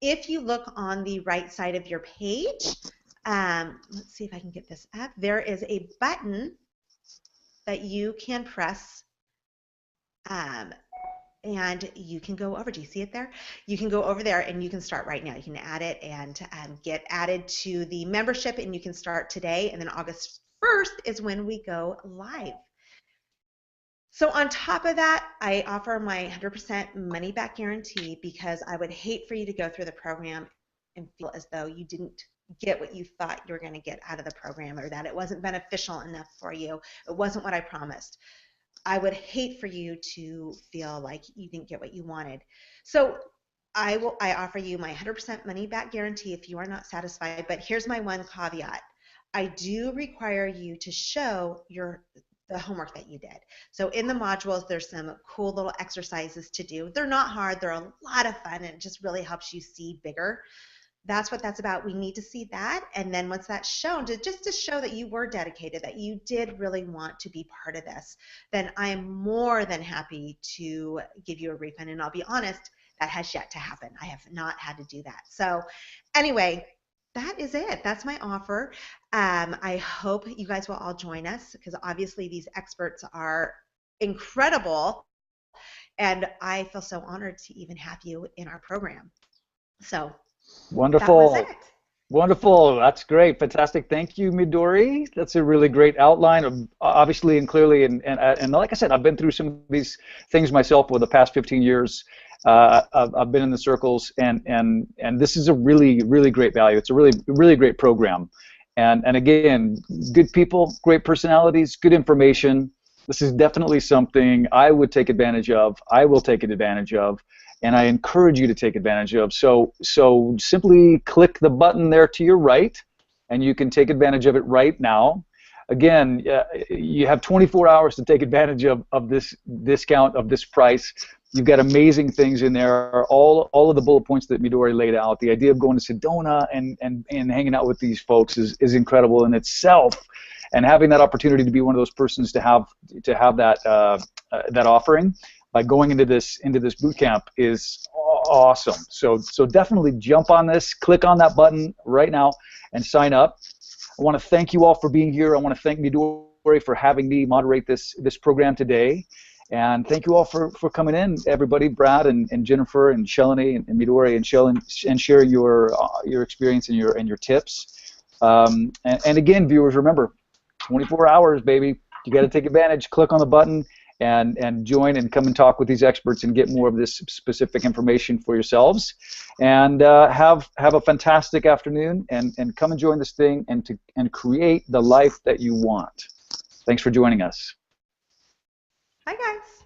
If you look on the right side of your page, let's see if I can get this up. There is a button that you can press, and you can go over. Do you see it there? You can go over there and you can start right now. You can add it and get added to the membership, and you can start today. And then August 1st is when we go live. So on top of that, I offer my 100% money back guarantee, because I would hate for you to go through the program and feel as though you didn't get what you thought you were going to get out of the program, or that it wasn't beneficial enough for you. It wasn't what I promised. I would hate for you to feel like you didn't get what you wanted. So I offer you my 100% money back guarantee if you are not satisfied, but here's my one caveat. I do require you to show the homework that you did. So in the modules, there's some cool little exercises to do. They're not hard. They're a lot of fun, and it just really helps you see bigger. That's what that's about. We need to see that, and then once that's shown, just to show that you were dedicated, that you did really want to be part of this, then I am more than happy to give you a refund. And I'll be honest, that has yet to happen. I have not had to do that. So anyway, that is it. That's my offer. I hope you guys will all join us, because obviously these experts are incredible, and I feel so honored to even have you in our program. So wonderful. that was it. Wonderful. That's great. Fantastic. Thank you, Midori. That's a really great outline, obviously and clearly. And like I said, I've been through some of these things myself over the past 15 years. I've been in the circles, and this is a really, really great value. It's a really, really great program. And again, good people, great personalities, good information. This is definitely something I would take advantage of. I will take advantage of. And I encourage you to take advantage of. So simply click the button there to your right, and you can take advantage of it right now. Again, you have 24 hours to take advantage of this discount, of this price. You've got amazing things in there. All of the bullet points that Midori laid out. The idea of going to Sedona and hanging out with these folks is incredible in itself. And having that opportunity to be one of those persons to have that offering by going into this boot camp is awesome. So definitely jump on this, click on that button right now, and sign up. I want to thank you all for being here. I want to thank Midori for having me moderate this program today, and thank you all for coming in, everybody, Brad and Jennifer and Shalini and Midori and Shell, and sharing your experience and your tips. And again, viewers, remember, 24 hours, baby. You got to take advantage. Click on the button and join and come and talk with these experts and get more of this specific information for yourselves. And have a fantastic afternoon, and come and join this thing and create the life that you want. Thanks for joining us. Hi, guys.